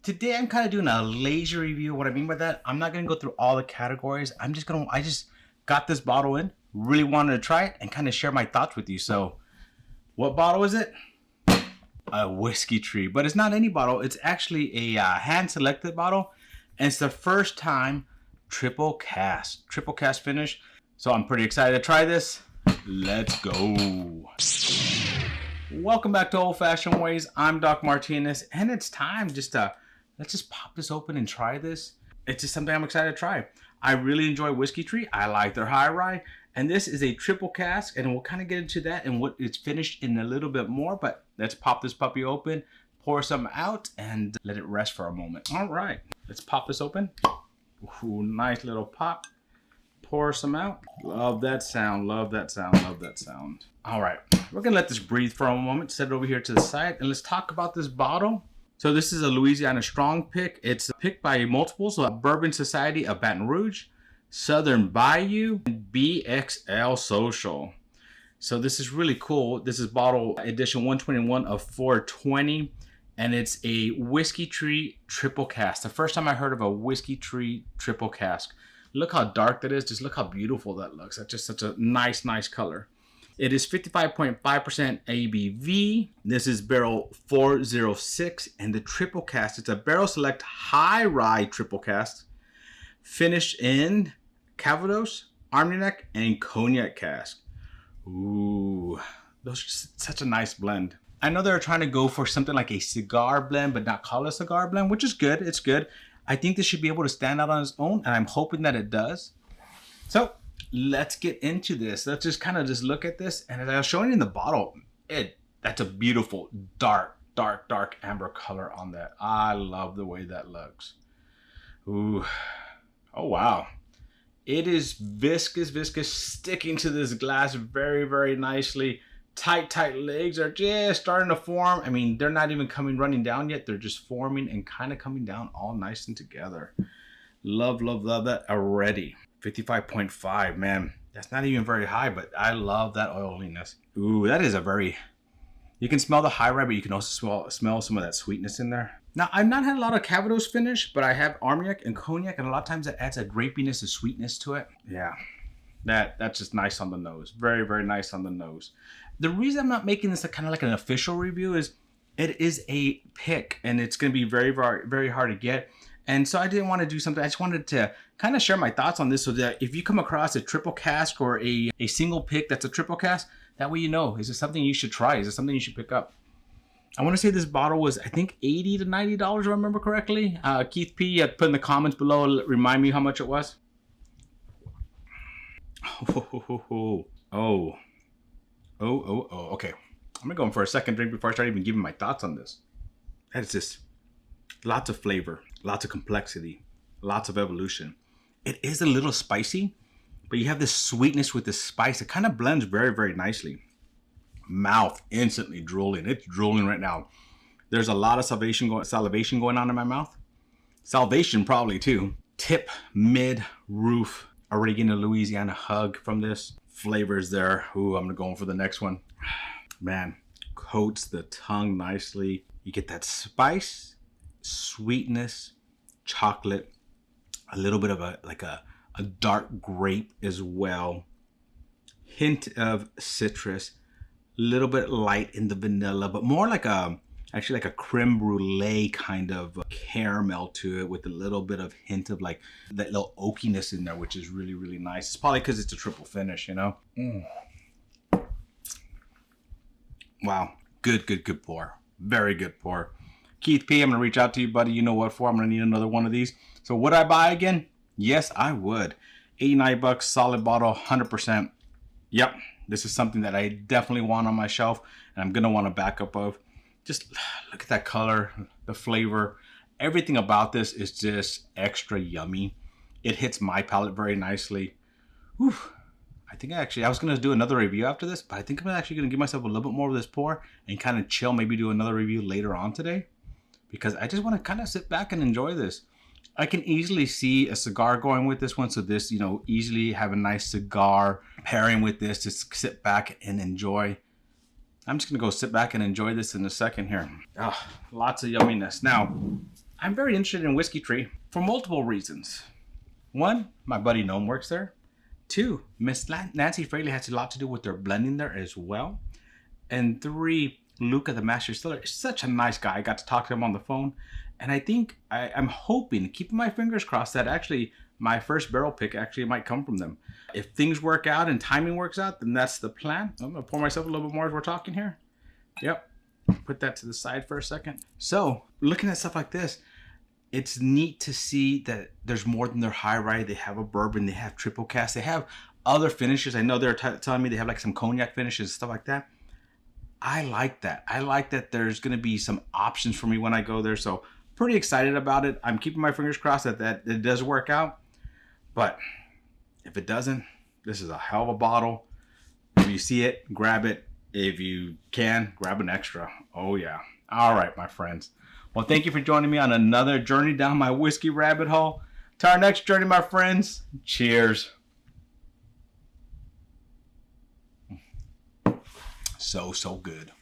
Today I'm kind of doing a lazy review. What I mean by that, I'm not gonna go through all the categories. I just got this bottle in, really wanted to try it and kind of share my thoughts with you. So what bottle is it? A whiskey tree, but it's not any bottle. It's actually a hand-selected bottle, and it's the first time triple cask finish. So I'm pretty excited to try this. Let's go. Welcome back to Old Fashioned Ways. I'm Doc Martinez, and it's time let's just pop this open and try this. It's just something I'm excited to try. I really enjoy Whiskey Tree. I like their high rye, and this is a triple cask, and we'll kind of get into that and what it's finished in a little bit more. But let's pop this puppy open, pour some out, and let it rest for a moment. All right, let's pop this open. Ooh, nice little pop. Pour some out. Love that sound, love that sound, love that sound. All right, we're gonna let this breathe for a moment, set it over here to the side, and let's talk about this bottle. So this is a Louisiana Strong pick. It's picked by multiples, so Bourbon Society of Baton Rouge, Southern Bayou, and BXL Social. So this is really cool. This is bottle edition 121 of 420, and it's a Whiskey Tree triple cask. The first time I heard of a Whiskey Tree triple cask. Look how dark that is. Just look how beautiful that looks. That's just such a nice color. It is 55.5% ABV. This is barrel 406, and the triple cask, it's a barrel select high rye triple cask, finished in Calvados, Armagnac, and Cognac cask. Ooh, those are such a nice blend. I know they're trying to go for something like a cigar blend, but not call it a cigar blend, which is good. It's good. I think this should be able to stand out on its own, and I'm hoping that it does. So let's get into this. Let's just kind of look at this. And as I was showing in the bottle, that's a beautiful dark amber color on that. I love the way that looks. Ooh, oh wow. It is viscous, sticking to this glass very nicely. Tight legs are just starting to form. I mean, they're not even running down yet. They're just forming and kind of coming down all nice and together. Love that already. 55.5, man. That's not even very high, but I love that oiliness. Ooh, that is you can smell the high rye, but you can also smell some of that sweetness in there. Now, I've not had a lot of Calvados finish, but I have Armagnac and Cognac, and a lot of times it adds a grapiness and sweetness to it. Yeah, that's just nice on the nose. Very nice on the nose. The reason I'm not making this kind of like an official review is it is a pick, and it's going to be very hard to get. And so I didn't want to do something. I just wanted to kind of share my thoughts on this so that if you come across a triple cask or a single pick that's a triple cask, that way you know, is it something you should try? Is it something you should pick up? I want to say this bottle was, I think, $80 to $90, if I remember correctly. Keith P, put in the comments below, remind me how much it was. Okay. I'm gonna go in for a second drink before I start even giving my thoughts on this. That is just lots of flavor, lots of complexity, lots of evolution. It is a little spicy, but you have this sweetness with the spice. It kind of blends very nicely. Mouth instantly drooling. It's drooling right now. There's a lot of salivation going on in my mouth. Salvation probably too. Tip, mid, roof. Already getting a Louisiana hug from this. Flavors there. Ooh, I'm gonna go in for the next one. Man, coats the tongue nicely. You get that spice, sweetness, chocolate, a little bit of a dark grape as well. Hint of citrus, a little bit light in the vanilla, but more like actually like a creme brulee kind of caramel to it, with a little bit of hint of like that little oakiness in there, which is really nice. It's probably because it's a triple finish, you know. Wow, good pour. Very good pour. Keith P, I'm gonna reach out to you, buddy. You know what for? I'm gonna need another one of these. So would I buy again? Yes, I would. $89, solid bottle, 100%. Yep, this is something that I definitely want on my shelf, and I'm gonna want a backup of. Just look at that color, the flavor. Everything about this is just extra yummy. It hits my palate very nicely. Whew. I think I was going to do another review after this, but I think I'm actually going to give myself a little bit more of this pour and kind of chill, maybe do another review later on today, because I just want to kind of sit back and enjoy this. I can easily see a cigar going with this one. So this, easily have a nice cigar pairing with this, just sit back and enjoy. I'm just going to go sit back and enjoy this in a second here. Lots of yumminess. Now, I'm very interested in Whiskey Tree for multiple reasons. One, my buddy Gnome works there. Two, Miss Nancy Fraley has a lot to do with their blending there as well. And three, Luca, the master distiller, is such a nice guy. I got to talk to him on the phone. And I think I'm hoping, keeping my fingers crossed, that actually my first barrel pick actually might come from them. If things work out and timing works out, then that's the plan. I'm going to pour myself a little bit more as we're talking here. Yep. Put that to the side for a second. So looking at stuff like this, it's neat to see that there's more than their high rye. They have a bourbon, they have triple cask, they have other finishes. I know they're telling me they have like some cognac finishes, stuff like that. I like that. I like that there's going to be some options for me when I go there. So pretty excited about it. I'm keeping my fingers crossed that it does work out. But if it doesn't, this is a hell of a bottle. If you see it, grab it. If you can, grab an extra. Oh yeah. All right, my friends. Well, thank you for joining me on another journey down my whiskey rabbit hole. To our next journey, my friends. Cheers. So good.